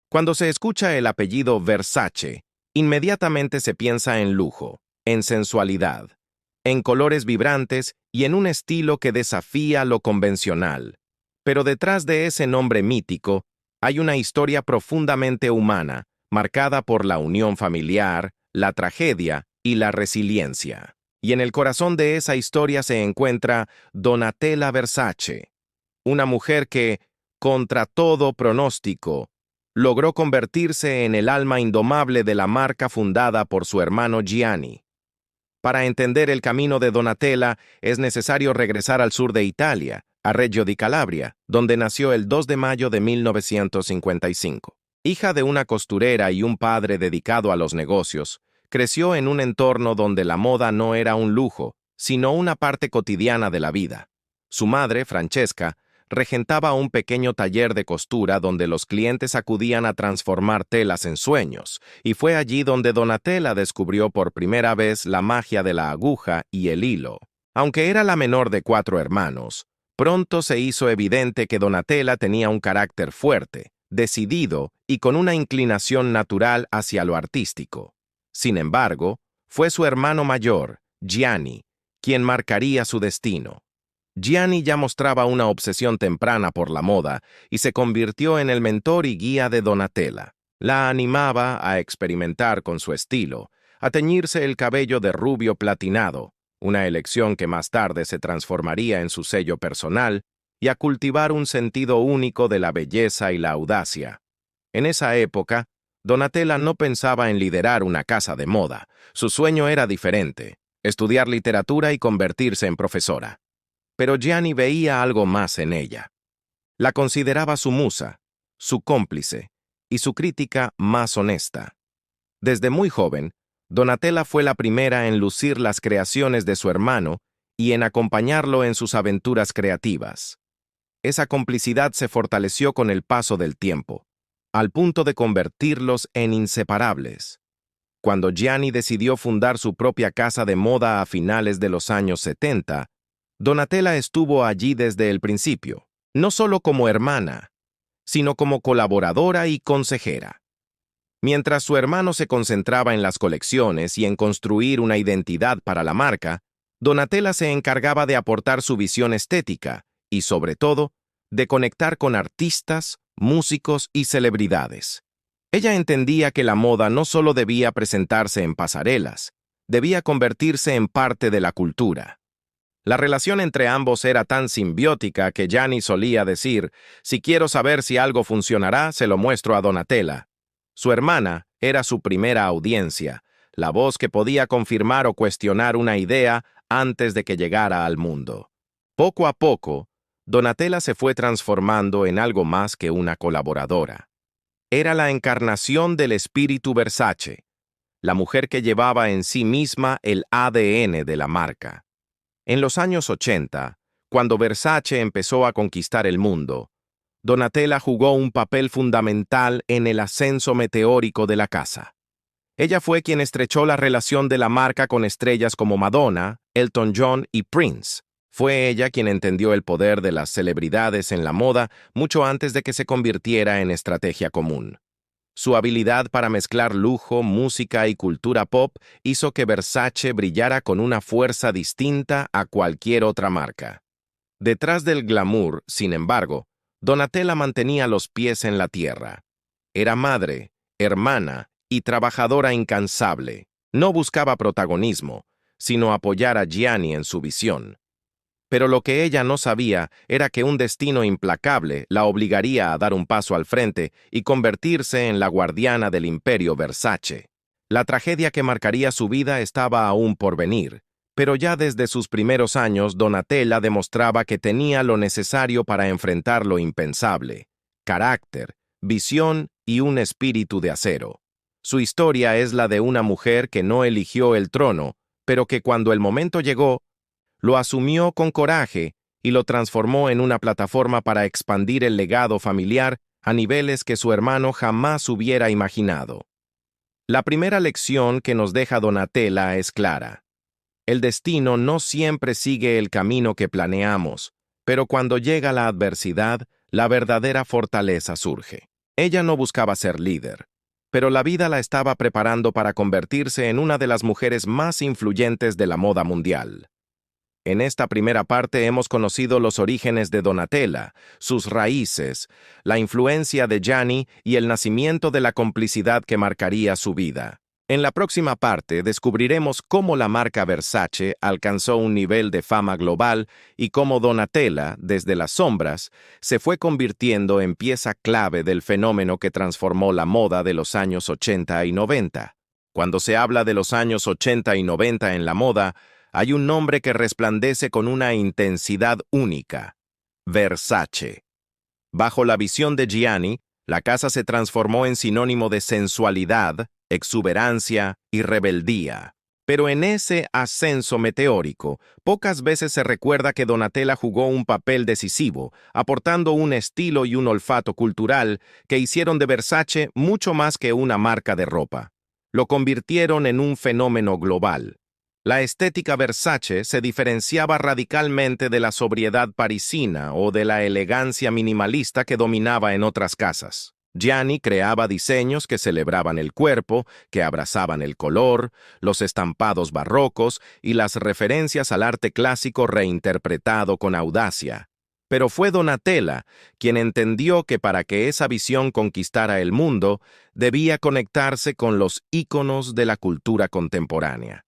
Cuando se escucha el apellido Versace, inmediatamente se piensa en lujo, en sensualidad, en colores vibrantes y en un estilo que desafía lo convencional. Pero detrás de ese nombre mítico hay una historia profundamente humana, marcada por la unión familiar, la tragedia y la resiliencia. Y en el corazón de esa historia se encuentra Donatella Versace, una mujer que, contra todo pronóstico, logró convertirse en el alma indomable de la marca fundada por su hermano Gianni. Para entender el camino de Donatella es necesario regresar al sur de Italia, a Reggio di Calabria, donde nació el 2 de mayo de 1955. Hija de una costurera y un padre dedicado a los negocios, creció en un entorno donde la moda no era un lujo, sino una parte cotidiana de la vida. Su madre, Francesca, regentaba un pequeño taller de costura donde los clientes acudían a transformar telas en sueños, y fue allí donde Donatella descubrió por primera vez la magia de la aguja y el hilo. Aunque era la menor de 4 hermanos, pronto se hizo evidente que Donatella tenía un carácter fuerte, decidido y con una inclinación natural hacia lo artístico. Sin embargo, fue su hermano mayor, Gianni, quien marcaría su destino. Gianni ya mostraba una obsesión temprana por la moda y se convirtió en el mentor y guía de Donatella. La animaba a experimentar con su estilo, a teñirse el cabello de rubio platinado, una elección que más tarde se transformaría en su sello personal, y a cultivar un sentido único de la belleza y la audacia. En esa época, Donatella no pensaba en liderar una casa de moda. Su sueño era diferente: estudiar literatura y convertirse en profesora. Pero Gianni veía algo más en ella. La consideraba su musa, su cómplice y su crítica más honesta. Desde muy joven, Donatella fue la primera en lucir las creaciones de su hermano y en acompañarlo en sus aventuras creativas. Esa complicidad se fortaleció con el paso del tiempo, al punto de convertirlos en inseparables. Cuando Gianni decidió fundar su propia casa de moda a finales de los años 70, Donatella estuvo allí desde el principio, no solo como hermana, sino como colaboradora y consejera. Mientras su hermano se concentraba en las colecciones y en construir una identidad para la marca, Donatella se encargaba de aportar su visión estética y, sobre todo, de conectar con artistas, músicos y celebridades. Ella entendía que la moda no solo debía presentarse en pasarelas, debía convertirse en parte de la cultura. La relación entre ambos era tan simbiótica que Gianni solía decir: si quiero saber si algo funcionará, se lo muestro a Donatella. Su hermana era su primera audiencia, la voz que podía confirmar o cuestionar una idea antes de que llegara al mundo. Poco a poco, Donatella se fue transformando en algo más que una colaboradora. Era la encarnación del espíritu Versace, la mujer que llevaba en sí misma el ADN de la marca. En los años 80, cuando Versace empezó a conquistar el mundo, Donatella jugó un papel fundamental en el ascenso meteórico de la casa. Ella fue quien estrechó la relación de la marca con estrellas como Madonna, Elton John y Prince. Fue ella quien entendió el poder de las celebridades en la moda mucho antes de que se convirtiera en estrategia común. Su habilidad para mezclar lujo, música y cultura pop hizo que Versace brillara con una fuerza distinta a cualquier otra marca. Detrás del glamour, sin embargo, Donatella mantenía los pies en la tierra. Era madre, hermana y trabajadora incansable. No buscaba protagonismo, sino apoyar a Gianni en su visión. Pero lo que ella no sabía era que un destino implacable la obligaría a dar un paso al frente y convertirse en la guardiana del imperio Versace. La tragedia que marcaría su vida estaba aún por venir, pero ya desde sus primeros años Donatella demostraba que tenía lo necesario para enfrentar lo impensable: carácter, visión y un espíritu de acero. Su historia es la de una mujer que no eligió el trono, pero que cuando el momento llegó, lo asumió con coraje y lo transformó en una plataforma para expandir el legado familiar a niveles que su hermano jamás hubiera imaginado. La primera lección que nos deja Donatella es clara: el destino no siempre sigue el camino que planeamos, pero cuando llega la adversidad, la verdadera fortaleza surge. Ella no buscaba ser líder, pero la vida la estaba preparando para convertirse en una de las mujeres más influyentes de la moda mundial. En esta primera parte hemos conocido los orígenes de Donatella, sus raíces, la influencia de Gianni y el nacimiento de la complicidad que marcaría su vida. En la próxima parte descubriremos cómo la marca Versace alcanzó un nivel de fama global y cómo Donatella, desde las sombras, se fue convirtiendo en pieza clave del fenómeno que transformó la moda de los años 80 y 90. Cuando se habla de los años 80 y 90 en la moda, hay un nombre que resplandece con una intensidad única: Versace. Bajo la visión de Gianni, la casa se transformó en sinónimo de sensualidad, exuberancia y rebeldía. Pero en ese ascenso meteórico, pocas veces se recuerda que Donatella jugó un papel decisivo, aportando un estilo y un olfato cultural que hicieron de Versace mucho más que una marca de ropa. Lo convirtieron en un fenómeno global. La estética Versace se diferenciaba radicalmente de la sobriedad parisina o de la elegancia minimalista que dominaba en otras casas. Gianni creaba diseños que celebraban el cuerpo, que abrazaban el color, los estampados barrocos y las referencias al arte clásico reinterpretado con audacia. Pero fue Donatella quien entendió que para que esa visión conquistara el mundo, debía conectarse con los íconos de la cultura contemporánea.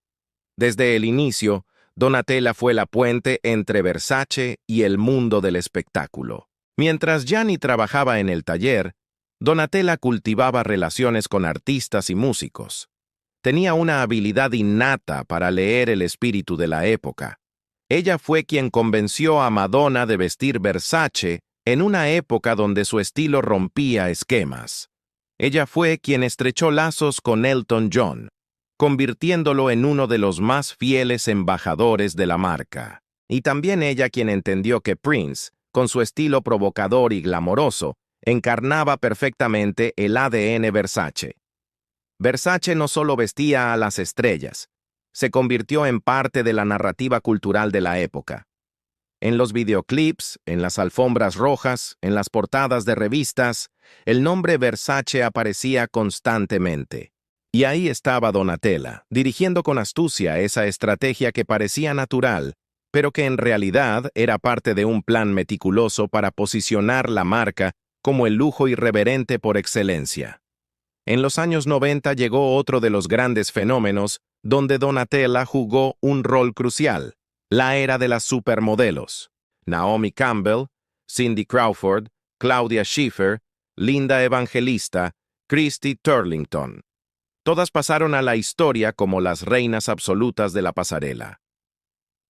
Desde el inicio, Donatella fue la puente entre Versace y el mundo del espectáculo. Mientras Gianni trabajaba en el taller, Donatella cultivaba relaciones con artistas y músicos. Tenía una habilidad innata para leer el espíritu de la época. Ella fue quien convenció a Madonna de vestir Versace en una época donde su estilo rompía esquemas. Ella fue quien estrechó lazos con Elton John, convirtiéndolo en uno de los más fieles embajadores de la marca. Y también ella quien entendió que Prince, con su estilo provocador y glamoroso, encarnaba perfectamente el ADN Versace. Versace no solo vestía a las estrellas, se convirtió en parte de la narrativa cultural de la época. En los videoclips, en las alfombras rojas, en las portadas de revistas, el nombre Versace aparecía constantemente. Y ahí estaba Donatella, dirigiendo con astucia esa estrategia que parecía natural, pero que en realidad era parte de un plan meticuloso para posicionar la marca como el lujo irreverente por excelencia. En los años 90 llegó otro de los grandes fenómenos donde Donatella jugó un rol crucial: la era de las supermodelos. Naomi Campbell, Cindy Crawford, Claudia Schiffer, Linda Evangelista, Christy Turlington. Todas pasaron a la historia como las reinas absolutas de la pasarela.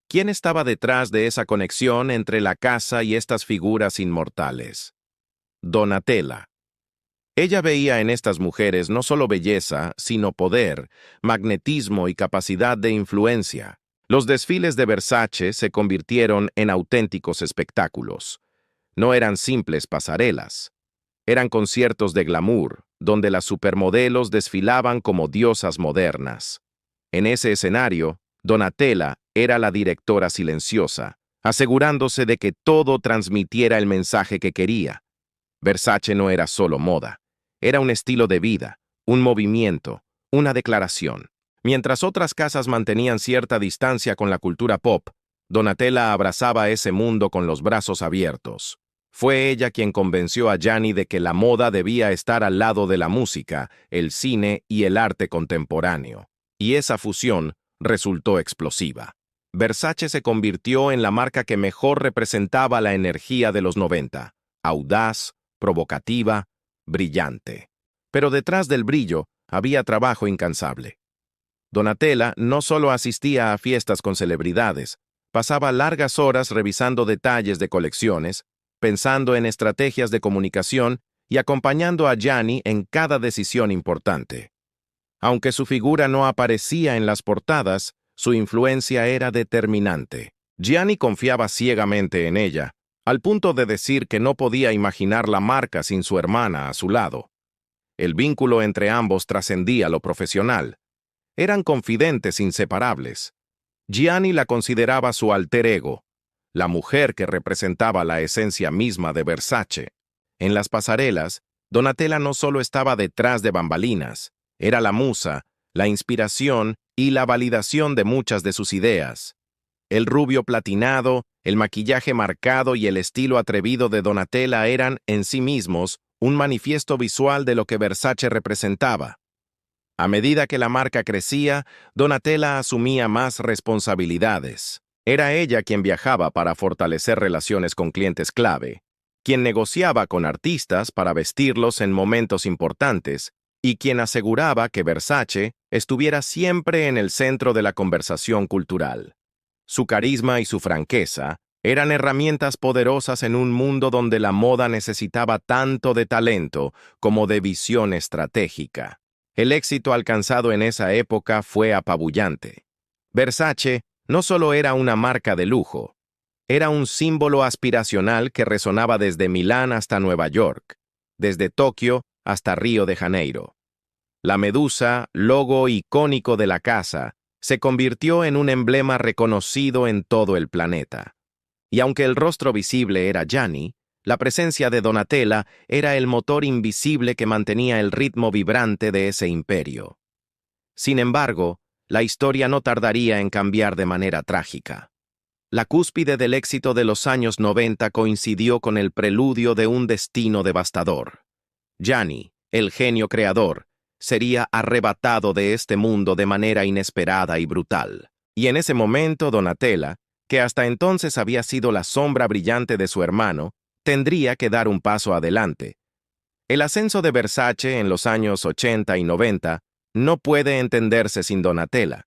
¿Quién estaba detrás de esa conexión entre la casa y estas figuras inmortales? Donatella. Ella veía en estas mujeres no solo belleza, sino poder, magnetismo y capacidad de influencia. Los desfiles de Versace se convirtieron en auténticos espectáculos. No eran simples pasarelas. Eran conciertos de glamour, donde las supermodelos desfilaban como diosas modernas. En ese escenario, Donatella era la directora silenciosa, asegurándose de que todo transmitiera el mensaje que quería. Versace no era solo moda, era un estilo de vida, un movimiento, una declaración. Mientras otras casas mantenían cierta distancia con la cultura pop, Donatella abrazaba ese mundo con los brazos abiertos. Fue ella quien convenció a Gianni de que la moda debía estar al lado de la música, el cine y el arte contemporáneo. Y esa fusión resultó explosiva. Versace se convirtió en la marca que mejor representaba la energía de los 90, audaz, provocativa, brillante. Pero detrás del brillo había trabajo incansable. Donatella no solo asistía a fiestas con celebridades, pasaba largas horas revisando detalles de colecciones, pensando en estrategias de comunicación y acompañando a Gianni en cada decisión importante. Aunque su figura no aparecía en las portadas, su influencia era determinante. Gianni confiaba ciegamente en ella, al punto de decir que no podía imaginar la marca sin su hermana a su lado. El vínculo entre ambos trascendía lo profesional. Eran confidentes inseparables. Gianni la consideraba su alter ego, la mujer que representaba la esencia misma de Versace. En las pasarelas, Donatella no solo estaba detrás de bambalinas, era la musa, la inspiración y la validación de muchas de sus ideas. El rubio platinado, el maquillaje marcado y el estilo atrevido de Donatella eran, en sí mismos, un manifiesto visual de lo que Versace representaba. A medida que la marca crecía, Donatella asumía más responsabilidades. Era ella quien viajaba para fortalecer relaciones con clientes clave, quien negociaba con artistas para vestirlos en momentos importantes y quien aseguraba que Versace estuviera siempre en el centro de la conversación cultural. Su carisma y su franqueza eran herramientas poderosas en un mundo donde la moda necesitaba tanto de talento como de visión estratégica. El éxito alcanzado en esa época fue apabullante. Versace no solo era una marca de lujo, era un símbolo aspiracional que resonaba desde Milán hasta Nueva York, desde Tokio hasta Río de Janeiro. La medusa, logo icónico de la casa, se convirtió en un emblema reconocido en todo el planeta. Y aunque el rostro visible era Gianni, la presencia de Donatella era el motor invisible que mantenía el ritmo vibrante de ese imperio. Sin embargo, la historia no tardaría en cambiar de manera trágica. La cúspide del éxito de los años 90 coincidió con el preludio de un destino devastador. Gianni, el genio creador, sería arrebatado de este mundo de manera inesperada y brutal. Y en ese momento Donatella, que hasta entonces había sido la sombra brillante de su hermano, tendría que dar un paso adelante. El ascenso de Versace en los años 80 y 90 no puede entenderse sin Donatella.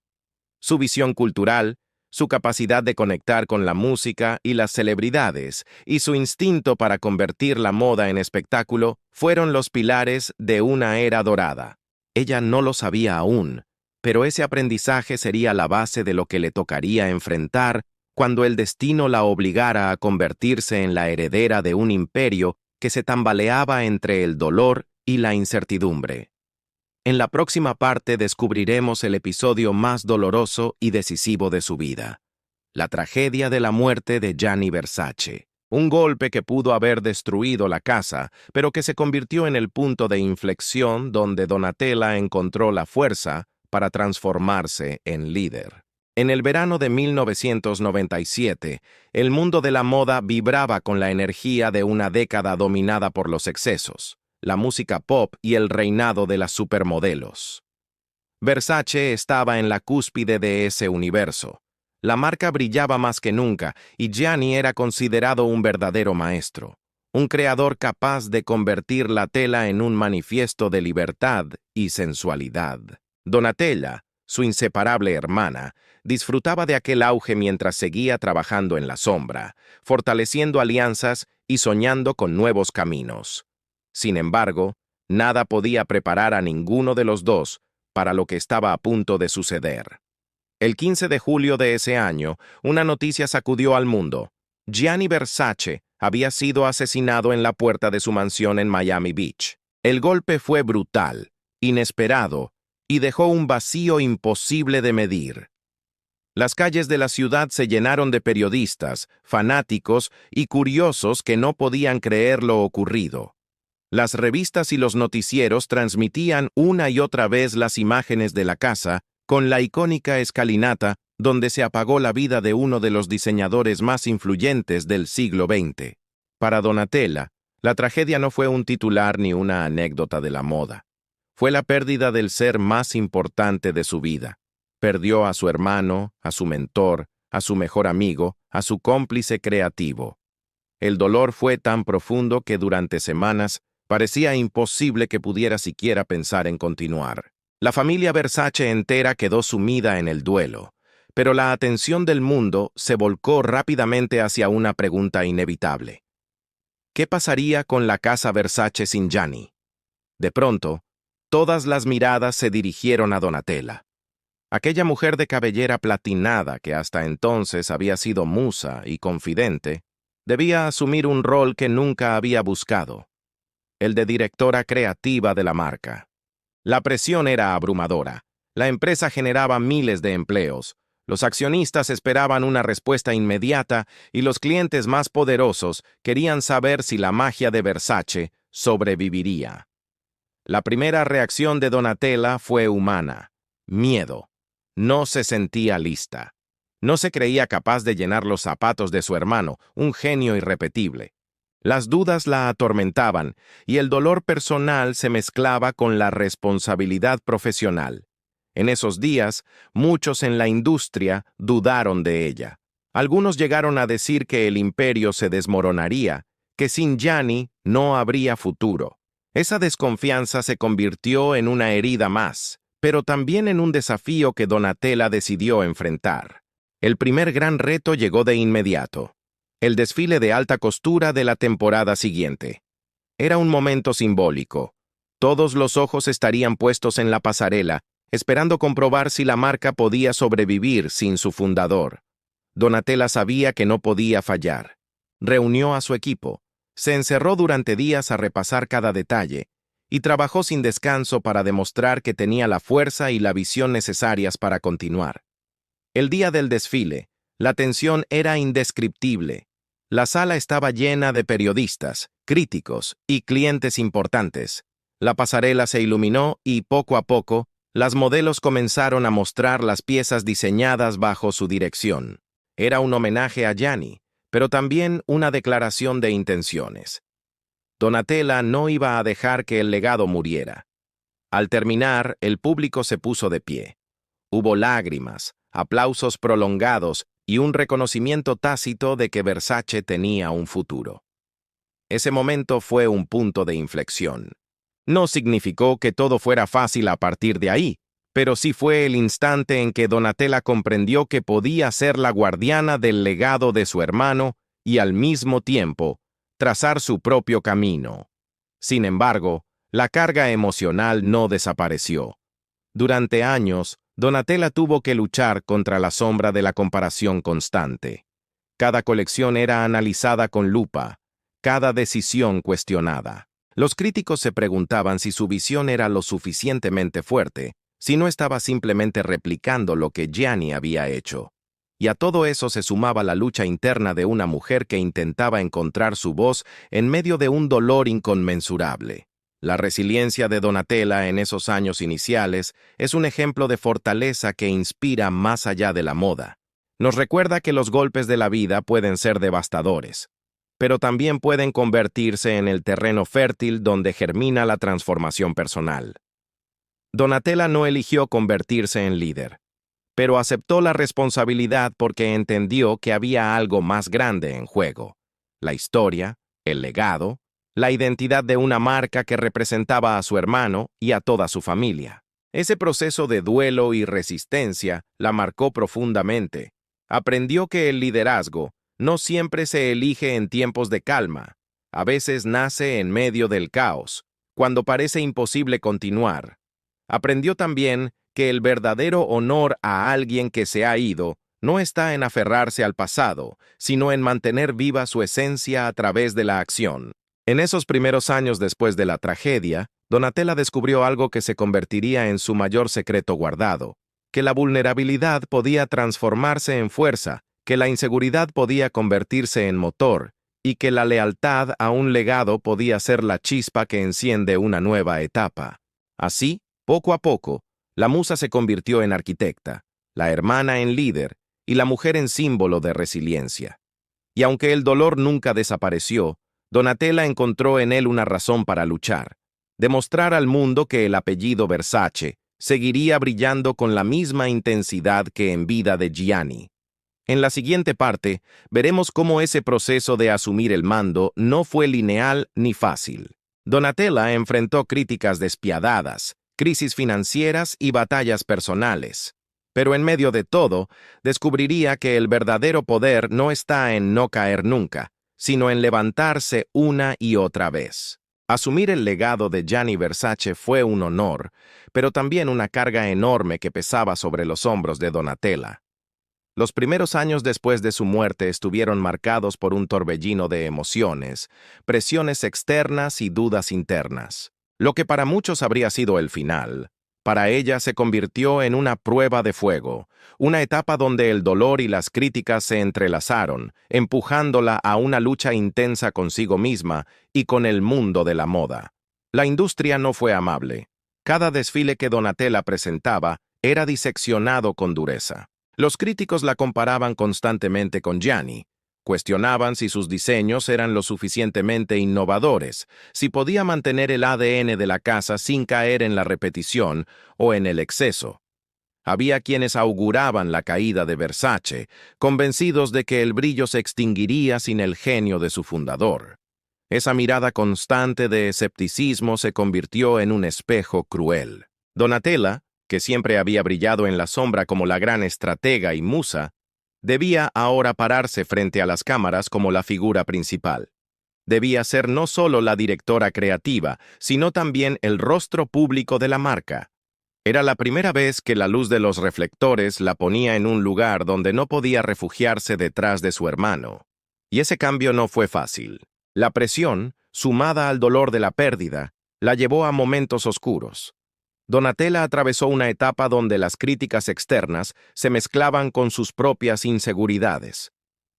Su visión cultural, su capacidad de conectar con la música y las celebridades, y su instinto para convertir la moda en espectáculo, fueron los pilares de una era dorada. Ella no lo sabía aún, pero ese aprendizaje sería la base de lo que le tocaría enfrentar cuando el destino la obligara a convertirse en la heredera de un imperio que se tambaleaba entre el dolor y la incertidumbre. En la próxima parte descubriremos el episodio más doloroso y decisivo de su vida, la tragedia de la muerte de Gianni Versace. Un golpe que pudo haber destruido la casa, pero que se convirtió en el punto de inflexión donde Donatella encontró la fuerza para transformarse en líder. En el verano de 1997, el mundo de la moda vibraba con la energía de una década dominada por los excesos, la música pop y el reinado de las supermodelos. Versace estaba en la cúspide de ese universo. La marca brillaba más que nunca y Gianni era considerado un verdadero maestro, un creador capaz de convertir la tela en un manifiesto de libertad y sensualidad. Donatella, su inseparable hermana, disfrutaba de aquel auge mientras seguía trabajando en la sombra, fortaleciendo alianzas y soñando con nuevos caminos. Sin embargo, nada podía preparar a ninguno de los dos para lo que estaba a punto de suceder. El 15 de julio de ese año, una noticia sacudió al mundo. Gianni Versace había sido asesinado en la puerta de su mansión en Miami Beach. El golpe fue brutal, inesperado, y dejó un vacío imposible de medir. Las calles de la ciudad se llenaron de periodistas, fanáticos y curiosos que no podían creer lo ocurrido. Las revistas y los noticieros transmitían una y otra vez las imágenes de la casa, con la icónica escalinata donde se apagó la vida de uno de los diseñadores más influyentes del siglo XX. Para Donatella, la tragedia no fue un titular ni una anécdota de la moda. Fue la pérdida del ser más importante de su vida. Perdió a su hermano, a su mentor, a su mejor amigo, a su cómplice creativo. El dolor fue tan profundo que durante semanas parecía imposible que pudiera siquiera pensar en continuar. La familia Versace entera quedó sumida en el duelo, pero la atención del mundo se volcó rápidamente hacia una pregunta inevitable. ¿Qué pasaría con la casa Versace sin Gianni? De pronto, todas las miradas se dirigieron a Donatella. Aquella mujer de cabellera platinada que hasta entonces había sido musa y confidente, debía asumir un rol que nunca había buscado, el de directora creativa de la marca. La presión era abrumadora. La empresa generaba miles de empleos. Los accionistas esperaban una respuesta inmediata y los clientes más poderosos querían saber si la magia de Versace, sobreviviría. La primera reacción de Donatella fue humana: miedo. No se sentía lista. No se creía capaz de llenar los zapatos de su hermano, un genio irrepetible. Las dudas la atormentaban y el dolor personal se mezclaba con la responsabilidad profesional. En esos días, muchos en la industria dudaron de ella. Algunos llegaron a decir que el imperio se desmoronaría, que sin Gianni no habría futuro. Esa desconfianza se convirtió en una herida más, pero también en un desafío que Donatella decidió enfrentar. El primer gran reto llegó de inmediato: el desfile de alta costura de la temporada siguiente. Era un momento simbólico. Todos los ojos estarían puestos en la pasarela, esperando comprobar si la marca podía sobrevivir sin su fundador. Donatella sabía que no podía fallar. Reunió a su equipo, se encerró durante días a repasar cada detalle, y trabajó sin descanso para demostrar que tenía la fuerza y la visión necesarias para continuar. El día del desfile, la tensión era indescriptible. La sala estaba llena de periodistas, críticos y clientes importantes. La pasarela se iluminó y, poco a poco, las modelos comenzaron a mostrar las piezas diseñadas bajo su dirección. Era un homenaje a Gianni, pero también una declaración de intenciones. Donatella no iba a dejar que el legado muriera. Al terminar, el público se puso de pie. Hubo lágrimas, aplausos prolongados y un reconocimiento tácito de que Versace tenía un futuro. Ese momento fue un punto de inflexión. No significó que todo fuera fácil a partir de ahí, pero sí fue el instante en que Donatella comprendió que podía ser la guardiana del legado de su hermano y, al mismo tiempo, trazar su propio camino. Sin embargo, la carga emocional no desapareció. Durante años, Donatella tuvo que luchar contra la sombra de la comparación constante. Cada colección era analizada con lupa, cada decisión cuestionada. Los críticos se preguntaban si su visión era lo suficientemente fuerte, si no estaba simplemente replicando lo que Gianni había hecho. Y a todo eso se sumaba la lucha interna de una mujer que intentaba encontrar su voz en medio de un dolor inconmensurable. La resiliencia de Donatella en esos años iniciales es un ejemplo de fortaleza que inspira más allá de la moda. Nos recuerda que los golpes de la vida pueden ser devastadores, pero también pueden convertirse en el terreno fértil donde germina la transformación personal. Donatella no eligió convertirse en líder, pero aceptó la responsabilidad porque entendió que había algo más grande en juego: la historia, el legado, la identidad de una marca que representaba a su hermano y a toda su familia. Ese proceso de duelo y resistencia la marcó profundamente. Aprendió que el liderazgo no siempre se elige en tiempos de calma. A veces nace en medio del caos, cuando parece imposible continuar. Aprendió también que el verdadero honor a alguien que se ha ido no está en aferrarse al pasado, sino en mantener viva su esencia a través de la acción. En esos primeros años después de la tragedia, Donatella descubrió algo que se convertiría en su mayor secreto guardado: que la vulnerabilidad podía transformarse en fuerza, que la inseguridad podía convertirse en motor, y que la lealtad a un legado podía ser la chispa que enciende una nueva etapa. Así, poco a poco, la musa se convirtió en arquitecta, la hermana en líder y la mujer en símbolo de resiliencia. Y aunque el dolor nunca desapareció, Donatella encontró en él una razón para luchar: demostrar al mundo que el apellido Versace seguiría brillando con la misma intensidad que en vida de Gianni. En la siguiente parte, veremos cómo ese proceso de asumir el mando no fue lineal ni fácil. Donatella enfrentó críticas despiadadas, crisis financieras y batallas personales. Pero en medio de todo, descubriría que el verdadero poder no está en no caer nunca, sino en levantarse una y otra vez. Asumir el legado de Gianni Versace fue un honor, pero también una carga enorme que pesaba sobre los hombros de Donatella. Los primeros años después de su muerte estuvieron marcados por un torbellino de emociones, presiones externas y dudas internas. Lo que para muchos habría sido el final, Para ella se convirtió en una prueba de fuego, una etapa donde el dolor y las críticas se entrelazaron, empujándola a una lucha intensa consigo misma y con el mundo de la moda. La industria no fue amable. Cada desfile que Donatella presentaba era diseccionado con dureza. Los críticos la comparaban constantemente con Gianni. Cuestionaban si sus diseños eran lo suficientemente innovadores, si podía mantener el ADN de la casa sin caer en la repetición o en el exceso. Había quienes auguraban la caída de Versace, convencidos de que el brillo se extinguiría sin el genio de su fundador. Esa mirada constante de escepticismo se convirtió en un espejo cruel. Donatella, que siempre había brillado en la sombra como la gran estratega y musa, debía ahora pararse frente a las cámaras como la figura principal. Debía ser no solo la directora creativa, sino también el rostro público de la marca. Era la primera vez que la luz de los reflectores la ponía en un lugar donde no podía refugiarse detrás de su hermano. Y ese cambio no fue fácil. La presión, sumada al dolor de la pérdida, la llevó a momentos oscuros. Donatella atravesó una etapa donde las críticas externas se mezclaban con sus propias inseguridades.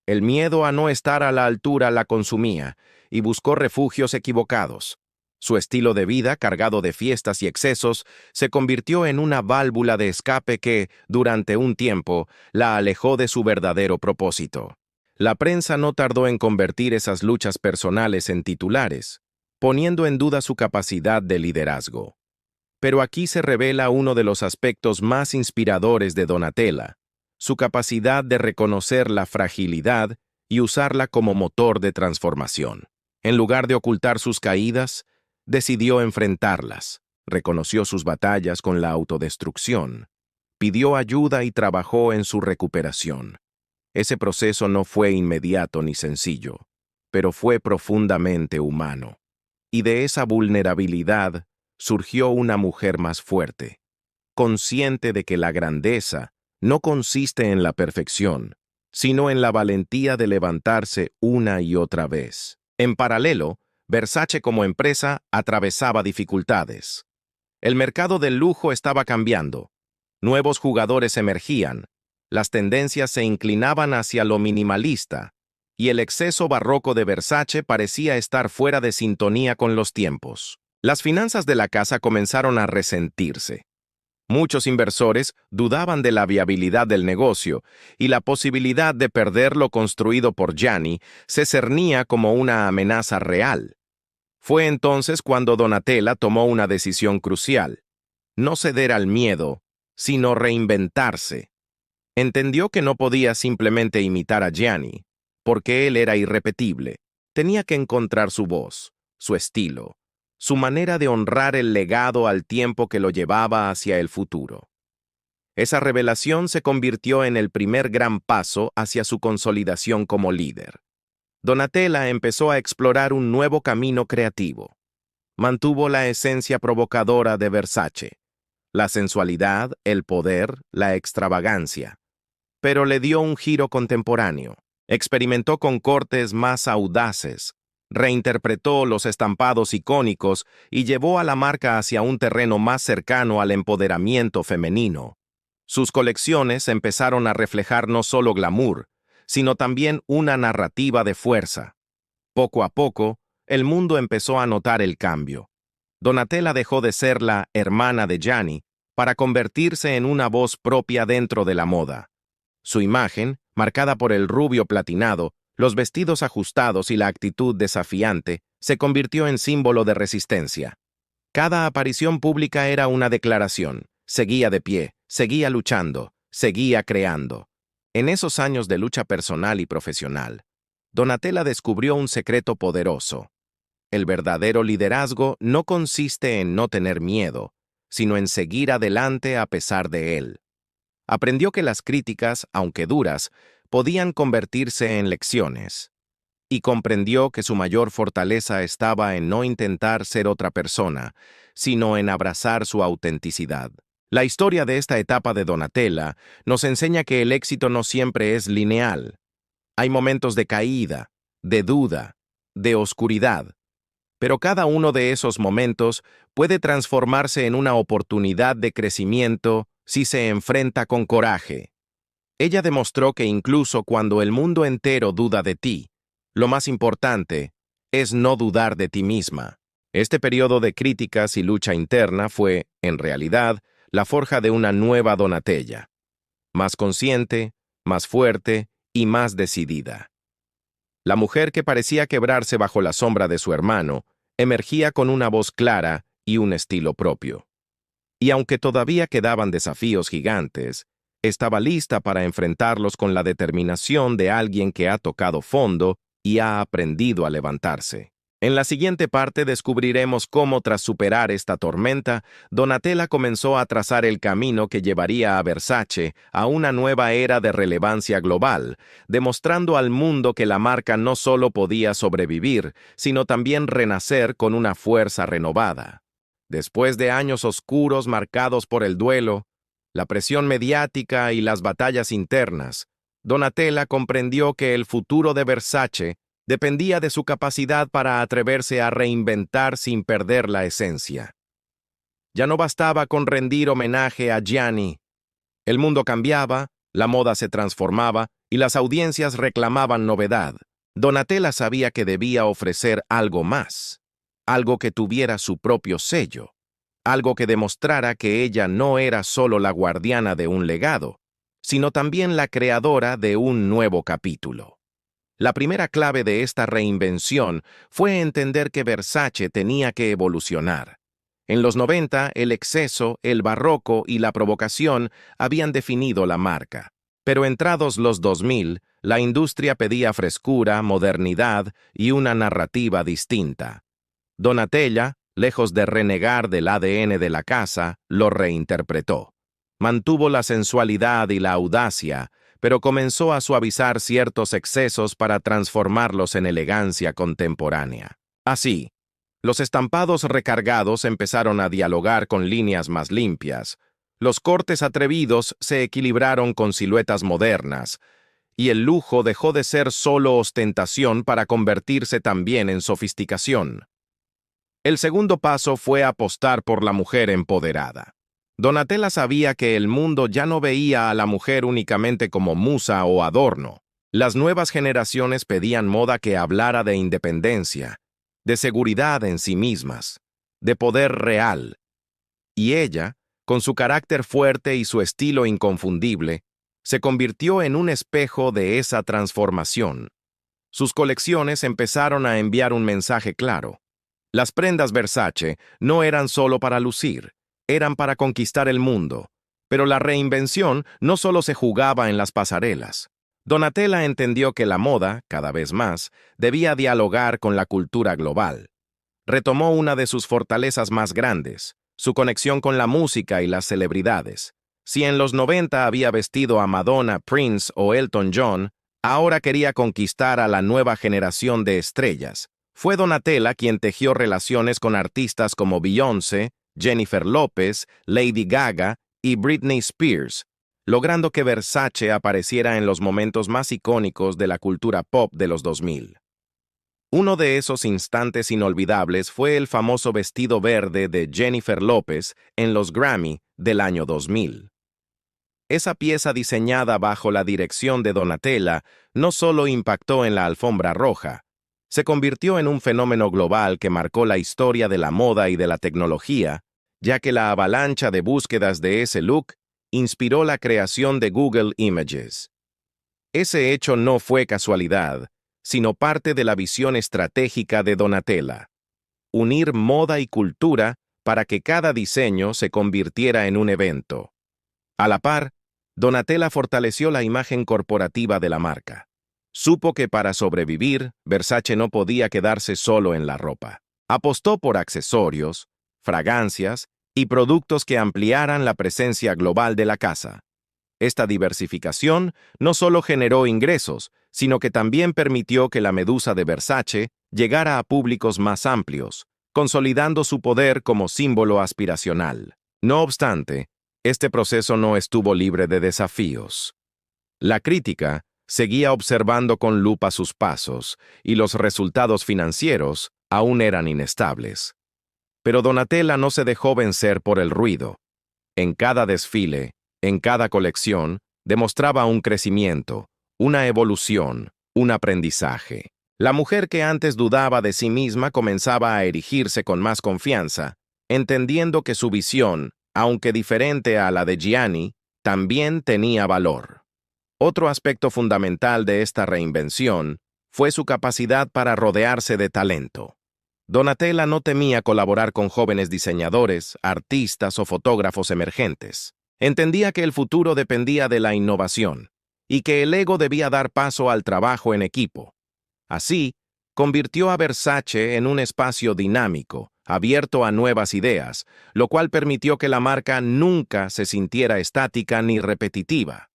El miedo a no estar a la altura la consumía y buscó refugios equivocados. Su estilo de vida, cargado de fiestas y excesos, se convirtió en una válvula de escape que, durante un tiempo, la alejó de su verdadero propósito. La prensa no tardó en convertir esas luchas personales en titulares, poniendo en duda su capacidad de liderazgo. Pero aquí se revela uno de los aspectos más inspiradores de Donatella, su capacidad de reconocer la fragilidad y usarla como motor de transformación. En lugar de ocultar sus caídas, decidió enfrentarlas, reconoció sus batallas con la autodestrucción, pidió ayuda y trabajó en su recuperación. Ese proceso no fue inmediato ni sencillo, pero fue profundamente humano. Y de esa vulnerabilidad surgió una mujer más fuerte, consciente de que la grandeza no consiste en la perfección, sino en la valentía de levantarse una y otra vez. En paralelo, Versace como empresa atravesaba dificultades. El mercado del lujo estaba cambiando. Nuevos jugadores emergían, las tendencias se inclinaban hacia lo minimalista, y el exceso barroco de Versace parecía estar fuera de sintonía con los tiempos. Las finanzas de la casa comenzaron a resentirse. Muchos inversores dudaban de la viabilidad del negocio y la posibilidad de perder lo construido por Gianni se cernía como una amenaza real. Fue entonces cuando Donatella tomó una decisión crucial: no ceder al miedo, sino reinventarse. Entendió que no podía simplemente imitar a Gianni, porque él era irrepetible. Tenía que encontrar su voz, su estilo, su manera de honrar el legado al tiempo que lo llevaba hacia el futuro. Esa revelación se convirtió en el primer gran paso hacia su consolidación como líder. Donatella empezó a explorar un nuevo camino creativo. Mantuvo la esencia provocadora de Versace, la sensualidad, el poder, la extravagancia, pero le dio un giro contemporáneo. Experimentó con cortes más audaces, reinterpretó los estampados icónicos y llevó a la marca hacia un terreno más cercano al empoderamiento femenino. Sus colecciones empezaron a reflejar no solo glamour, sino también una narrativa de fuerza. Poco a poco, el mundo empezó a notar el cambio. Donatella dejó de ser la hermana de Gianni para convertirse en una voz propia dentro de la moda. Su imagen, marcada por el rubio platinado, los vestidos ajustados y la actitud desafiante, se convirtió en símbolo de resistencia. Cada aparición pública era una declaración: seguía de pie, seguía luchando, seguía creando. En esos años de lucha personal y profesional, Donatella descubrió un secreto poderoso. El verdadero liderazgo no consiste en no tener miedo, sino en seguir adelante a pesar de él. Aprendió que las críticas, aunque duras, podían convertirse en lecciones. Y comprendió que su mayor fortaleza estaba en no intentar ser otra persona, sino en abrazar su autenticidad. La historia de esta etapa de Donatella nos enseña que el éxito no siempre es lineal. Hay momentos de caída, de duda, de oscuridad. Pero cada uno de esos momentos puede transformarse en una oportunidad de crecimiento si se enfrenta con coraje. Ella demostró que incluso cuando el mundo entero duda de ti, lo más importante es no dudar de ti misma. Este periodo de críticas y lucha interna fue, en realidad, la forja de una nueva Donatella, más consciente, más fuerte y más decidida. La mujer que parecía quebrarse bajo la sombra de su hermano, emergía con una voz clara y un estilo propio. Y aunque todavía quedaban desafíos gigantes, estaba lista para enfrentarlos con la determinación de alguien que ha tocado fondo y ha aprendido a levantarse. En la siguiente parte descubriremos cómo, tras superar esta tormenta, Donatella comenzó a trazar el camino que llevaría a Versace a una nueva era de relevancia global, demostrando al mundo que la marca no solo podía sobrevivir, sino también renacer con una fuerza renovada. Después de años oscuros marcados por el duelo, la presión mediática y las batallas internas, Donatella comprendió que el futuro de Versace dependía de su capacidad para atreverse a reinventar sin perder la esencia. Ya no bastaba con rendir homenaje a Gianni. El mundo cambiaba, la moda se transformaba y las audiencias reclamaban novedad. Donatella sabía que debía ofrecer algo más, algo que tuviera su propio sello, algo que demostrara que ella no era solo la guardiana de un legado, sino también la creadora de un nuevo capítulo. La primera clave de esta reinvención fue entender que Versace tenía que evolucionar. En los 90, el exceso, el barroco y la provocación habían definido la marca. Pero entrados los 2000, la industria pedía frescura, modernidad y una narrativa distinta. Donatella, lejos de renegar del ADN de la casa, lo reinterpretó. Mantuvo la sensualidad y la audacia, pero comenzó a suavizar ciertos excesos para transformarlos en elegancia contemporánea. Así, los estampados recargados empezaron a dialogar con líneas más limpias, los cortes atrevidos se equilibraron con siluetas modernas, y el lujo dejó de ser solo ostentación para convertirse también en sofisticación. El segundo paso fue apostar por la mujer empoderada. Donatella sabía que el mundo ya no veía a la mujer únicamente como musa o adorno. Las nuevas generaciones pedían moda que hablara de independencia, de seguridad en sí mismas, de poder real. Y ella, con su carácter fuerte y su estilo inconfundible, se convirtió en un espejo de esa transformación. Sus colecciones empezaron a enviar un mensaje claro. Las prendas Versace no eran solo para lucir, eran para conquistar el mundo. Pero la reinvención no solo se jugaba en las pasarelas. Donatella entendió que la moda, cada vez más, debía dialogar con la cultura global. Retomó una de sus fortalezas más grandes, su conexión con la música y las celebridades. Si en los 90 había vestido a Madonna, Prince o Elton John, ahora quería conquistar a la nueva generación de estrellas. Fue Donatella quien tejió relaciones con artistas como Beyoncé, Jennifer López, Lady Gaga y Britney Spears, logrando que Versace apareciera en los momentos más icónicos de la cultura pop de los 2000. Uno de esos instantes inolvidables fue el famoso vestido verde de Jennifer López en los Grammy del año 2000. Esa pieza diseñada bajo la dirección de Donatella no solo impactó en la alfombra roja, se convirtió en un fenómeno global que marcó la historia de la moda y de la tecnología, ya que la avalancha de búsquedas de ese look inspiró la creación de Google Images. Ese hecho no fue casualidad, sino parte de la visión estratégica de Donatella: unir moda y cultura para que cada diseño se convirtiera en un evento. A la par, Donatella fortaleció la imagen corporativa de la marca. Supo que para sobrevivir, Versace no podía quedarse solo en la ropa. Apostó por accesorios, fragancias y productos que ampliaran la presencia global de la casa. Esta diversificación no solo generó ingresos, sino que también permitió que la medusa de Versace llegara a públicos más amplios, consolidando su poder como símbolo aspiracional. No obstante, este proceso no estuvo libre de desafíos. La crítica seguía observando con lupa sus pasos, y los resultados financieros aún eran inestables. Pero Donatella no se dejó vencer por el ruido. En cada desfile, en cada colección, demostraba un crecimiento, una evolución, un aprendizaje. La mujer que antes dudaba de sí misma comenzaba a erigirse con más confianza, entendiendo que su visión, aunque diferente a la de Gianni, también tenía valor. Otro aspecto fundamental de esta reinvención fue su capacidad para rodearse de talento. Donatella no temía colaborar con jóvenes diseñadores, artistas o fotógrafos emergentes. Entendía que el futuro dependía de la innovación y que el ego debía dar paso al trabajo en equipo. Así, convirtió a Versace en un espacio dinámico, abierto a nuevas ideas, lo cual permitió que la marca nunca se sintiera estática ni repetitiva.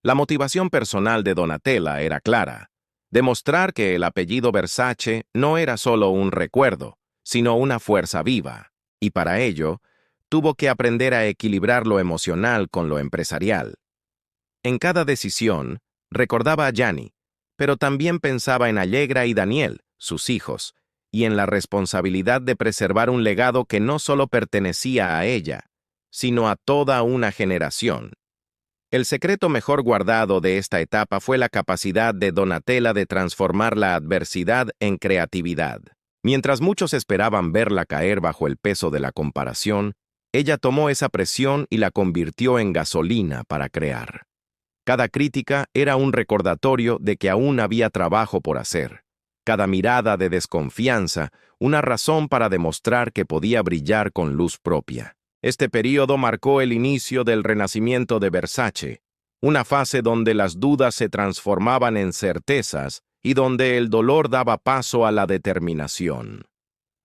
La motivación personal de Donatella era clara: demostrar que el apellido Versace no era solo un recuerdo, sino una fuerza viva, y para ello, tuvo que aprender a equilibrar lo emocional con lo empresarial. En cada decisión, recordaba a Gianni, pero también pensaba en Allegra y Daniel, sus hijos, y en la responsabilidad de preservar un legado que no solo pertenecía a ella, sino a toda una generación. El secreto mejor guardado de esta etapa fue la capacidad de Donatella de transformar la adversidad en creatividad. Mientras muchos esperaban verla caer bajo el peso de la comparación, ella tomó esa presión y la convirtió en gasolina para crear. Cada crítica era un recordatorio de que aún había trabajo por hacer. Cada mirada de desconfianza, una razón para demostrar que podía brillar con luz propia. Este período marcó el inicio del renacimiento de Versace, una fase donde las dudas se transformaban en certezas y donde el dolor daba paso a la determinación.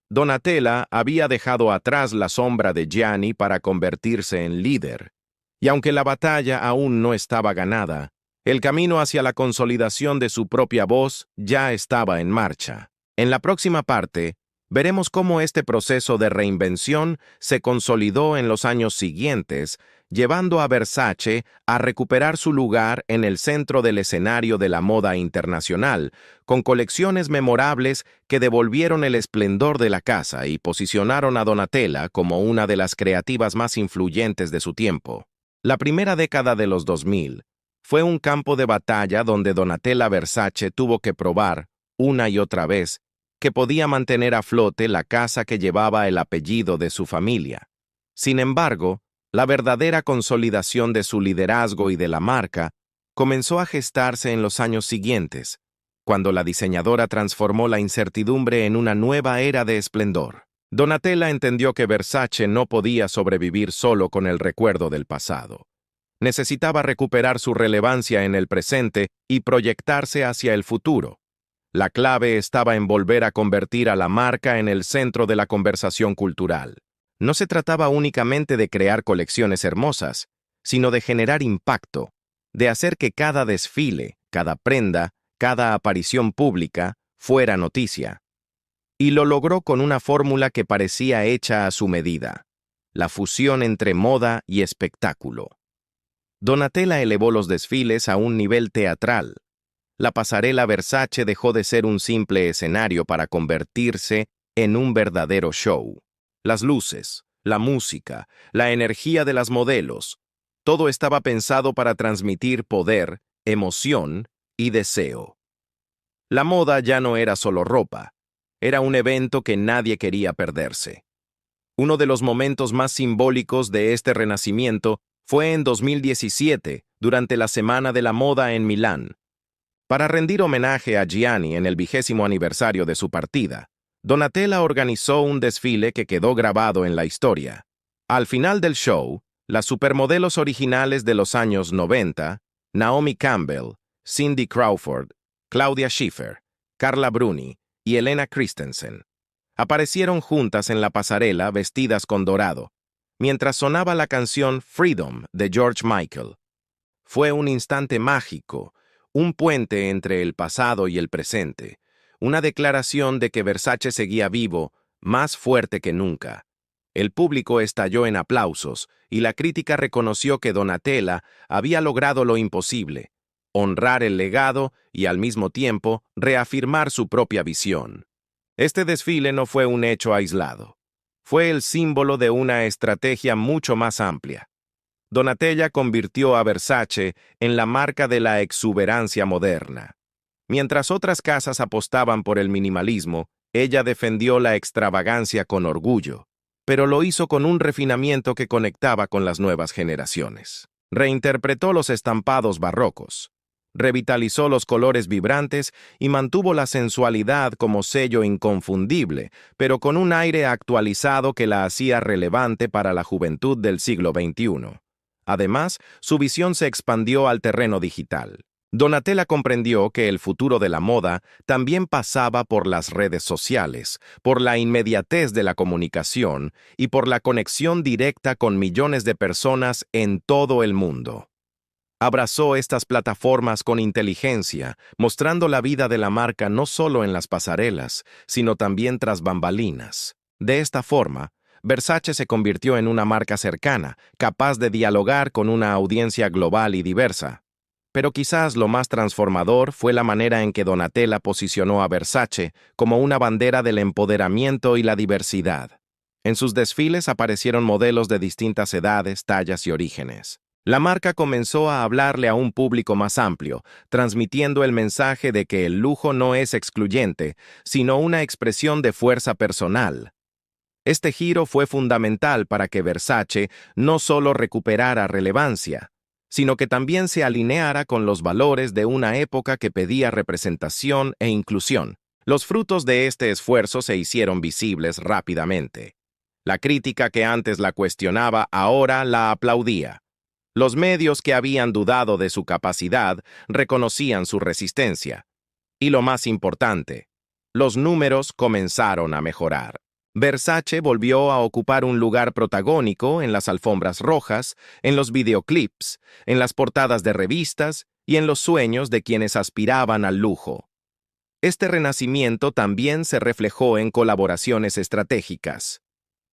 Donatella había dejado atrás la sombra de Gianni para convertirse en líder, y aunque la batalla aún no estaba ganada, el camino hacia la consolidación de su propia voz ya estaba en marcha. En la próxima parte, veremos cómo este proceso de reinvención se consolidó en los años siguientes, llevando a Versace a recuperar su lugar en el centro del escenario de la moda internacional, con colecciones memorables que devolvieron el esplendor de la casa y posicionaron a Donatella como una de las creativas más influyentes de su tiempo. La primera década de los 2000 fue un campo de batalla donde Donatella Versace tuvo que probar, una y otra vez, que podía mantener a flote la casa que llevaba el apellido de su familia. Sin embargo, la verdadera consolidación de su liderazgo y de la marca comenzó a gestarse en los años siguientes, cuando la diseñadora transformó la incertidumbre en una nueva era de esplendor. Donatella entendió que Versace no podía sobrevivir solo con el recuerdo del pasado. Necesitaba recuperar su relevancia en el presente y proyectarse hacia el futuro. La clave estaba en volver a convertir a la marca en el centro de la conversación cultural. No se trataba únicamente de crear colecciones hermosas, sino de generar impacto, de hacer que cada desfile, cada prenda, cada aparición pública fuera noticia. Y lo logró con una fórmula que parecía hecha a su medida: la fusión entre moda y espectáculo. Donatella elevó los desfiles a un nivel teatral. La pasarela Versace dejó de ser un simple escenario para convertirse en un verdadero show. Las luces, la música, la energía de las modelos, todo estaba pensado para transmitir poder, emoción y deseo. La moda ya no era solo ropa, era un evento que nadie quería perderse. Uno de los momentos más simbólicos de este renacimiento fue en 2017, durante la Semana de la Moda en Milán. Para rendir homenaje a Gianni en el 20º aniversario de su partida, Donatella organizó un desfile que quedó grabado en la historia. Al final del show, las supermodelos originales de los años 90, Naomi Campbell, Cindy Crawford, Claudia Schiffer, Carla Bruni y Helena Christensen, aparecieron juntas en la pasarela vestidas con dorado, mientras sonaba la canción Freedom de George Michael. Fue un instante mágico, un puente entre el pasado y el presente, una declaración de que Versace seguía vivo, más fuerte que nunca. El público estalló en aplausos y la crítica reconoció que Donatella había logrado lo imposible: honrar el legado y al mismo tiempo reafirmar su propia visión. Este desfile no fue un hecho aislado. Fue el símbolo de una estrategia mucho más amplia. Donatella convirtió a Versace en la marca de la exuberancia moderna. Mientras otras casas apostaban por el minimalismo, ella defendió la extravagancia con orgullo, pero lo hizo con un refinamiento que conectaba con las nuevas generaciones. Reinterpretó los estampados barrocos, revitalizó los colores vibrantes y mantuvo la sensualidad como sello inconfundible, pero con un aire actualizado que la hacía relevante para la juventud del siglo XXI. Además, su visión se expandió al terreno digital. Donatella comprendió que el futuro de la moda también pasaba por las redes sociales, por la inmediatez de la comunicación y por la conexión directa con millones de personas en todo el mundo. Abrazó estas plataformas con inteligencia, mostrando la vida de la marca no solo en las pasarelas, sino también tras bambalinas. De esta forma, Versace se convirtió en una marca cercana, capaz de dialogar con una audiencia global y diversa. Pero quizás lo más transformador fue la manera en que Donatella posicionó a Versace como una bandera del empoderamiento y la diversidad. En sus desfiles aparecieron modelos de distintas edades, tallas y orígenes. La marca comenzó a hablarle a un público más amplio, transmitiendo el mensaje de que el lujo no es excluyente, sino una expresión de fuerza personal. Este giro fue fundamental para que Versace no solo recuperara relevancia, sino que también se alineara con los valores de una época que pedía representación e inclusión. Los frutos de este esfuerzo se hicieron visibles rápidamente. La crítica que antes la cuestionaba ahora la aplaudía. Los medios que habían dudado de su capacidad reconocían su resistencia. Y lo más importante, los números comenzaron a mejorar. Versace volvió a ocupar un lugar protagónico en las alfombras rojas, en los videoclips, en las portadas de revistas y en los sueños de quienes aspiraban al lujo. Este renacimiento también se reflejó en colaboraciones estratégicas.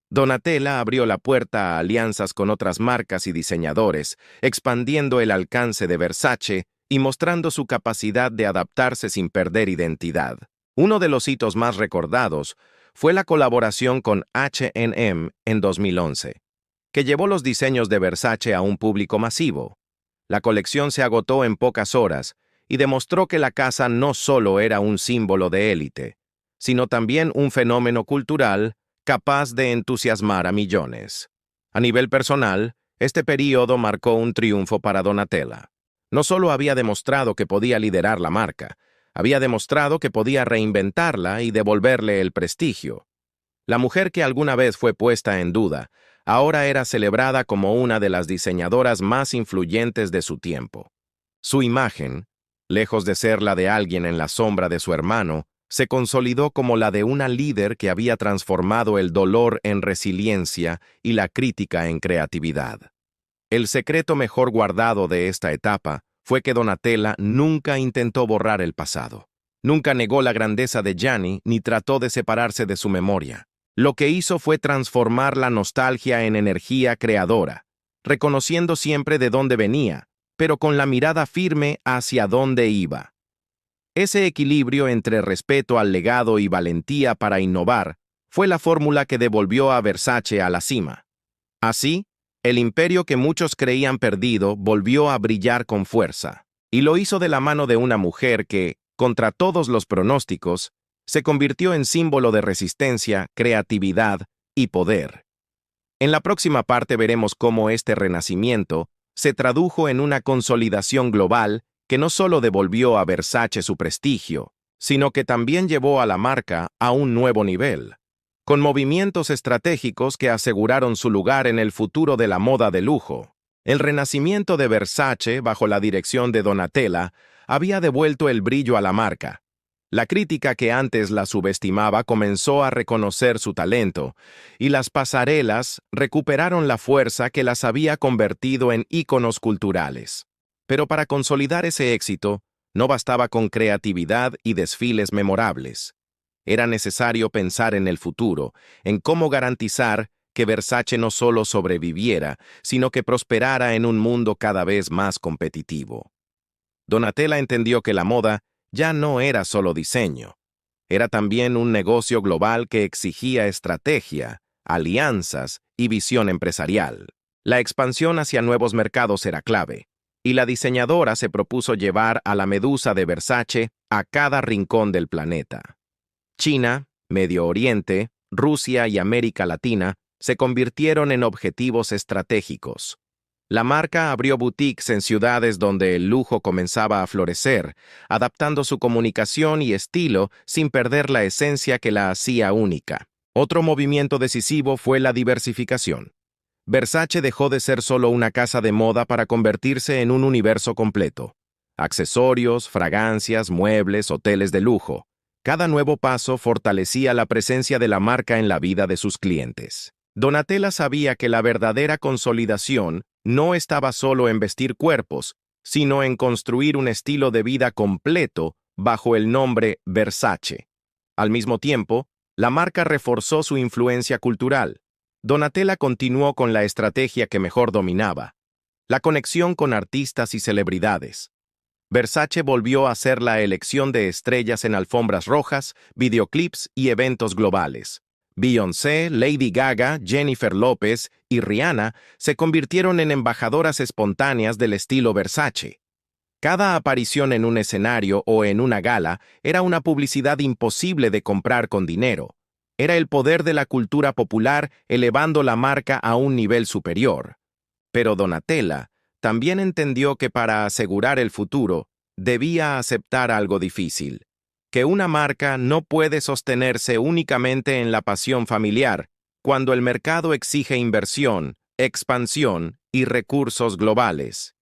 Donatella abrió la puerta a alianzas con otras marcas y diseñadores, expandiendo el alcance de Versace y mostrando su capacidad de adaptarse sin perder identidad. Uno de los hitos más recordados fue la colaboración con H&M en 2011, que llevó los diseños de Versace a un público masivo. La colección se agotó en pocas horas y demostró que la casa no solo era un símbolo de élite, sino también un fenómeno cultural capaz de entusiasmar a millones. A nivel personal, este período marcó un triunfo para Donatella. No solo había demostrado que podía liderar la marca, había demostrado que podía reinventarla y devolverle el prestigio. La mujer que alguna vez fue puesta en duda, ahora era celebrada como una de las diseñadoras más influyentes de su tiempo. Su imagen, lejos de ser la de alguien en la sombra de su hermano, se consolidó como la de una líder que había transformado el dolor en resiliencia y la crítica en creatividad. El secreto mejor guardado de esta etapa fue que Donatella nunca intentó borrar el pasado. Nunca negó la grandeza de Gianni ni trató de separarse de su memoria. Lo que hizo fue transformar la nostalgia en energía creadora, reconociendo siempre de dónde venía, pero con la mirada firme hacia dónde iba. Ese equilibrio entre respeto al legado y valentía para innovar fue la fórmula que devolvió a Versace a la cima. Así, el imperio que muchos creían perdido volvió a brillar con fuerza, y lo hizo de la mano de una mujer que, contra todos los pronósticos, se convirtió en símbolo de resistencia, creatividad y poder. En la próxima parte veremos cómo este renacimiento se tradujo en una consolidación global que no solo devolvió a Versace su prestigio, sino que también llevó a la marca a un nuevo nivel, con movimientos estratégicos que aseguraron su lugar en el futuro de la moda de lujo. El renacimiento de Versace, bajo la dirección de Donatella, había devuelto el brillo a la marca. La crítica que antes la subestimaba comenzó a reconocer su talento, y las pasarelas recuperaron la fuerza que las había convertido en íconos culturales. Pero para consolidar ese éxito, no bastaba con creatividad y desfiles memorables. Era necesario pensar en el futuro, en cómo garantizar que Versace no solo sobreviviera, sino que prosperara en un mundo cada vez más competitivo. Donatella entendió que la moda ya no era solo diseño, era también un negocio global que exigía estrategia, alianzas y visión empresarial. La expansión hacia nuevos mercados era clave, y la diseñadora se propuso llevar a la medusa de Versace a cada rincón del planeta. China, Medio Oriente, Rusia y América Latina se convirtieron en objetivos estratégicos. La marca abrió boutiques en ciudades donde el lujo comenzaba a florecer, adaptando su comunicación y estilo sin perder la esencia que la hacía única. Otro movimiento decisivo fue la diversificación. Versace dejó de ser solo una casa de moda para convertirse en un universo completo. Accesorios, fragancias, muebles, hoteles de lujo. Cada nuevo paso fortalecía la presencia de la marca en la vida de sus clientes. Donatella sabía que la verdadera consolidación no estaba solo en vestir cuerpos, sino en construir un estilo de vida completo bajo el nombre Versace. Al mismo tiempo, la marca reforzó su influencia cultural. Donatella continuó con la estrategia que mejor dominaba, la conexión con artistas y celebridades. Versace volvió a ser la elección de estrellas en alfombras rojas, videoclips y eventos globales. Beyoncé, Lady Gaga, Jennifer López y Rihanna se convirtieron en embajadoras espontáneas del estilo Versace. Cada aparición en un escenario o en una gala era una publicidad imposible de comprar con dinero. Era el poder de la cultura popular elevando la marca a un nivel superior. Pero Donatella también entendió que para asegurar el futuro, debía aceptar algo difícil, que una marca no puede sostenerse únicamente en la pasión familiar cuando el mercado exige inversión, expansión y recursos globales.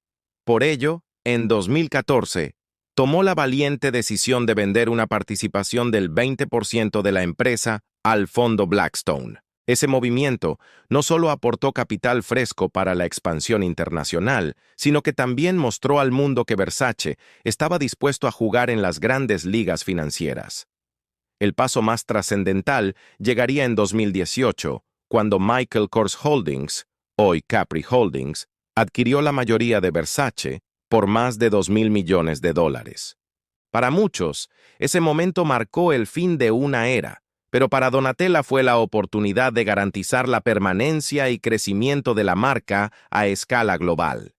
Por ello, en 2014, tomó la valiente decisión de vender una participación del 20% de la empresa al fondo Blackstone. Ese movimiento no solo aportó capital fresco para la expansión internacional, sino que también mostró al mundo que Versace estaba dispuesto a jugar en las grandes ligas financieras. El paso más trascendental llegaría en 2018, cuando Michael Kors Holdings, hoy Capri Holdings, adquirió la mayoría de Versace por más de $2.000 millones. Para muchos, ese momento marcó el fin de una era, pero para Donatella fue la oportunidad de garantizar la permanencia y crecimiento de la marca a escala global.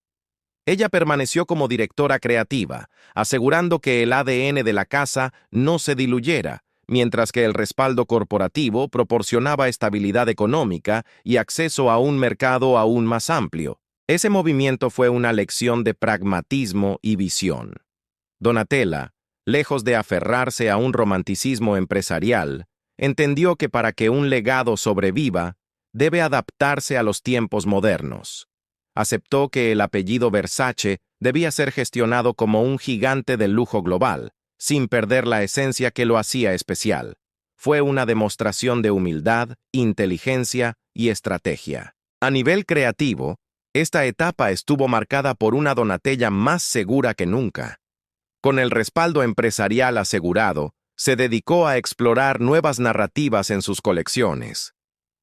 Ella permaneció como directora creativa, asegurando que el ADN de la casa no se diluyera, mientras que el respaldo corporativo proporcionaba estabilidad económica y acceso a un mercado aún más amplio. Ese movimiento fue una lección de pragmatismo y visión. Donatella, lejos de aferrarse a un romanticismo empresarial, entendió que para que un legado sobreviva, debe adaptarse a los tiempos modernos. Aceptó que el apellido Versace debía ser gestionado como un gigante del lujo global, sin perder la esencia que lo hacía especial. Fue una demostración de humildad, inteligencia y estrategia. A nivel creativo, esta etapa estuvo marcada por una Donatella más segura que nunca. Con el respaldo empresarial asegurado, se dedicó a explorar nuevas narrativas en sus colecciones.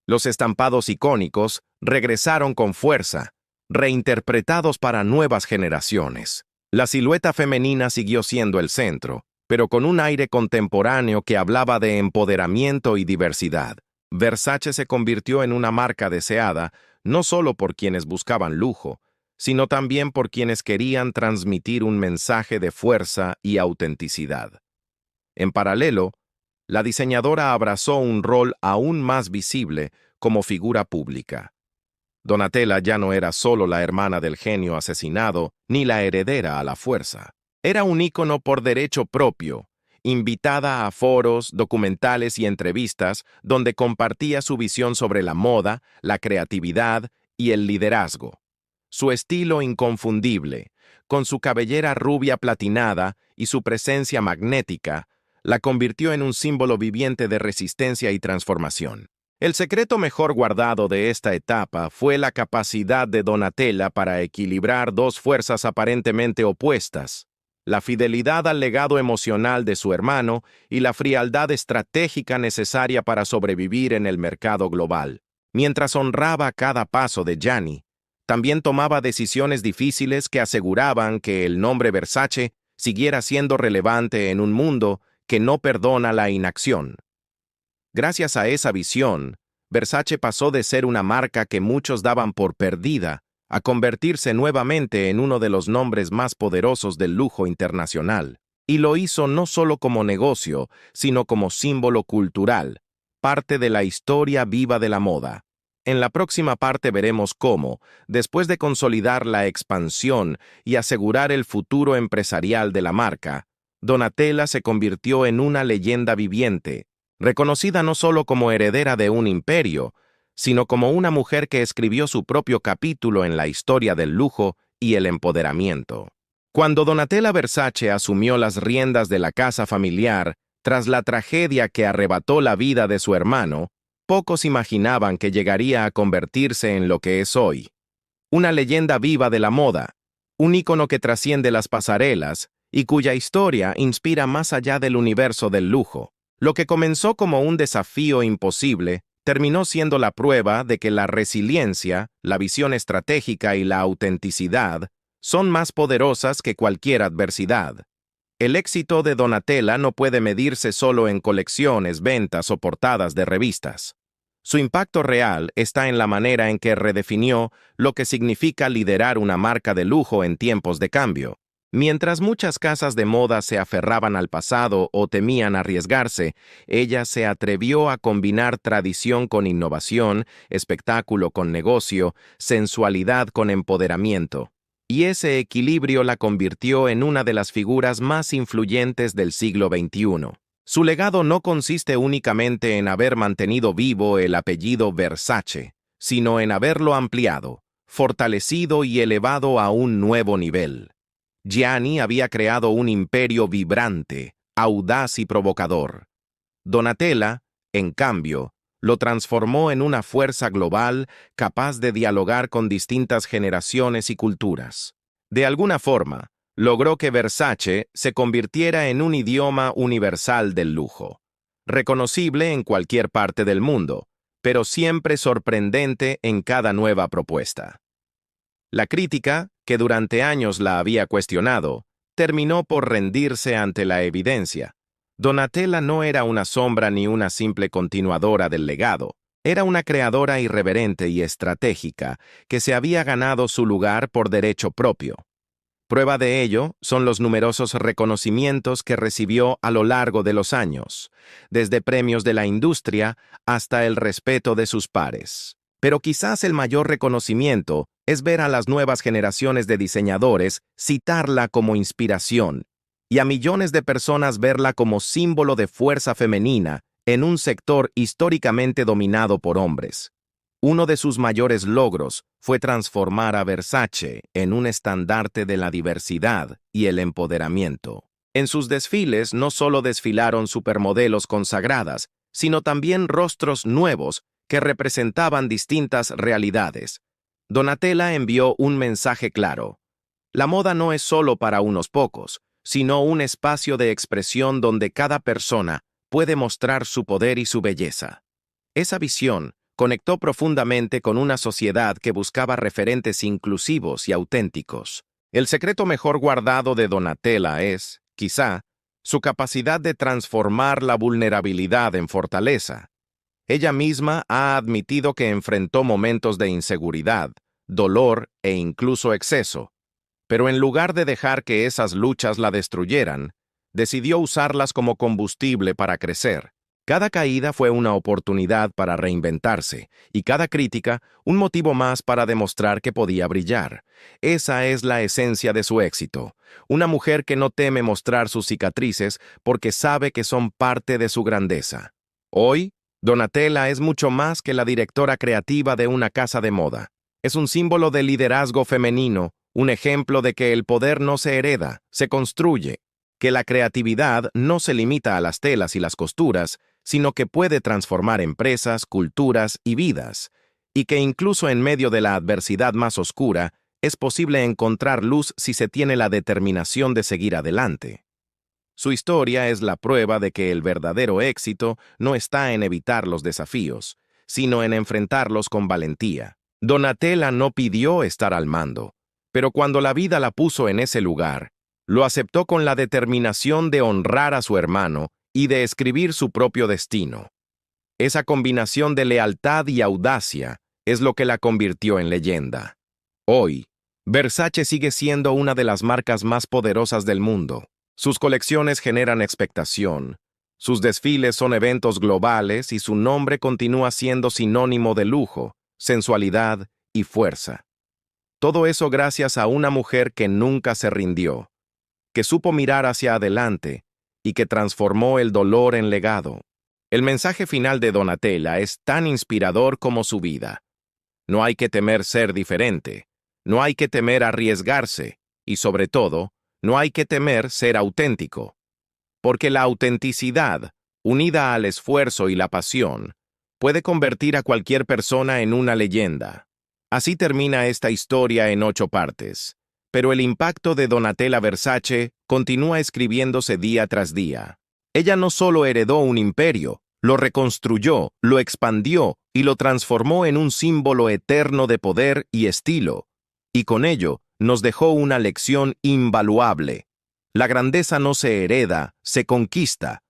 Los estampados icónicos regresaron con fuerza, reinterpretados para nuevas generaciones. La silueta femenina siguió siendo el centro, pero con un aire contemporáneo que hablaba de empoderamiento y diversidad. Versace se convirtió en una marca deseada, no solo por quienes buscaban lujo, sino también por quienes querían transmitir un mensaje de fuerza y autenticidad. En paralelo, la diseñadora abrazó un rol aún más visible como figura pública. Donatella ya no era solo la hermana del genio asesinado, ni la heredera a la fuerza. Era un ícono por derecho propio, invitada a foros, documentales y entrevistas donde compartía su visión sobre la moda, la creatividad y el liderazgo. Su estilo inconfundible, con su cabellera rubia platinada y su presencia magnética, la convirtió en un símbolo viviente de resistencia y transformación. El secreto mejor guardado de esta etapa fue la capacidad de Donatella para equilibrar dos fuerzas aparentemente opuestas: la fidelidad al legado emocional de su hermano y la frialdad estratégica necesaria para sobrevivir en el mercado global. Mientras honraba cada paso de Gianni, también tomaba decisiones difíciles que aseguraban que el nombre Versace siguiera siendo relevante en un mundo que no perdona la inacción. Gracias a esa visión, Versace pasó de ser una marca que muchos daban por perdida a convertirse nuevamente en uno de los nombres más poderosos del lujo internacional. Y lo hizo no solo como negocio, sino como símbolo cultural, parte de la historia viva de la moda. En la próxima parte veremos cómo, después de consolidar la expansión y asegurar el futuro empresarial de la marca, Donatella se convirtió en una leyenda viviente, reconocida no solo como heredera de un imperio, sino como una mujer que escribió su propio capítulo en la historia del lujo y el empoderamiento. Cuando Donatella Versace asumió las riendas de la casa familiar, tras la tragedia que arrebató la vida de su hermano, pocos imaginaban que llegaría a convertirse en lo que es hoy. Una leyenda viva de la moda, un ícono que trasciende las pasarelas y cuya historia inspira más allá del universo del lujo. Lo que comenzó como un desafío imposible, terminó siendo la prueba de que la resiliencia, la visión estratégica y la autenticidad son más poderosas que cualquier adversidad. El éxito de Donatella no puede medirse solo en colecciones, ventas o portadas de revistas. Su impacto real está en la manera en que redefinió lo que significa liderar una marca de lujo en tiempos de cambio. Mientras muchas casas de moda se aferraban al pasado o temían arriesgarse, ella se atrevió a combinar tradición con innovación, espectáculo con negocio, sensualidad con empoderamiento. Y ese equilibrio la convirtió en una de las figuras más influyentes del siglo XXI. Su legado no consiste únicamente en haber mantenido vivo el apellido Versace, sino en haberlo ampliado, fortalecido y elevado a un nuevo nivel. Gianni había creado un imperio vibrante, audaz y provocador. Donatella, en cambio, lo transformó en una fuerza global capaz de dialogar con distintas generaciones y culturas. De alguna forma, logró que Versace se convirtiera en un idioma universal del lujo, reconocible en cualquier parte del mundo, pero siempre sorprendente en cada nueva propuesta. La crítica, que durante años la había cuestionado, terminó por rendirse ante la evidencia. Donatella no era una sombra ni una simple continuadora del legado, era una creadora irreverente y estratégica que se había ganado su lugar por derecho propio. Prueba de ello son los numerosos reconocimientos que recibió a lo largo de los años, desde premios de la industria hasta el respeto de sus pares. Pero quizás el mayor reconocimiento es ver a las nuevas generaciones de diseñadores citarla como inspiración y a millones de personas verla como símbolo de fuerza femenina en un sector históricamente dominado por hombres. Uno de sus mayores logros fue transformar a Versace en un estandarte de la diversidad y el empoderamiento. En sus desfiles no solo desfilaron supermodelos consagradas, sino también rostros nuevos que representaban distintas realidades. Donatella envió un mensaje claro. La moda no es solo para unos pocos, sino un espacio de expresión donde cada persona puede mostrar su poder y su belleza. Esa visión conectó profundamente con una sociedad que buscaba referentes inclusivos y auténticos. El secreto mejor guardado de Donatella es, quizá, su capacidad de transformar la vulnerabilidad en fortaleza. Ella misma ha admitido que enfrentó momentos de inseguridad, dolor e incluso exceso, pero en lugar de dejar que esas luchas la destruyeran, decidió usarlas como combustible para crecer. Cada caída fue una oportunidad para reinventarse, y cada crítica un motivo más para demostrar que podía brillar. Esa es la esencia de su éxito. Una mujer que no teme mostrar sus cicatrices porque sabe que son parte de su grandeza. Hoy, Donatella es mucho más que la directora creativa de una casa de moda. Es un símbolo de liderazgo femenino, un ejemplo de que el poder no se hereda, se construye, que la creatividad no se limita a las telas y las costuras, sino que puede transformar empresas, culturas y vidas, y que incluso en medio de la adversidad más oscura, es posible encontrar luz si se tiene la determinación de seguir adelante. Su historia es la prueba de que el verdadero éxito no está en evitar los desafíos, sino en enfrentarlos con valentía. Donatella no pidió estar al mando, pero cuando la vida la puso en ese lugar, lo aceptó con la determinación de honrar a su hermano y de escribir su propio destino. Esa combinación de lealtad y audacia es lo que la convirtió en leyenda. Hoy, Versace sigue siendo una de las marcas más poderosas del mundo. Sus colecciones generan expectación, sus desfiles son eventos globales y su nombre continúa siendo sinónimo de lujo, sensualidad y fuerza. Todo eso gracias a una mujer que nunca se rindió, que supo mirar hacia adelante y que transformó el dolor en legado. El mensaje final de Donatella es tan inspirador como su vida. No hay que temer ser diferente, no hay que temer arriesgarse y, sobre todo, no hay que temer ser auténtico. Porque la autenticidad, unida al esfuerzo y la pasión, puede convertir a cualquier persona en una leyenda. Así termina esta historia en 8 partes, pero el impacto de Donatella Versace continúa escribiéndose día tras día. Ella no solo heredó un imperio, lo reconstruyó, lo expandió y lo transformó en un símbolo eterno de poder y estilo, y con ello nos dejó una lección invaluable. La grandeza no se hereda, se conquista,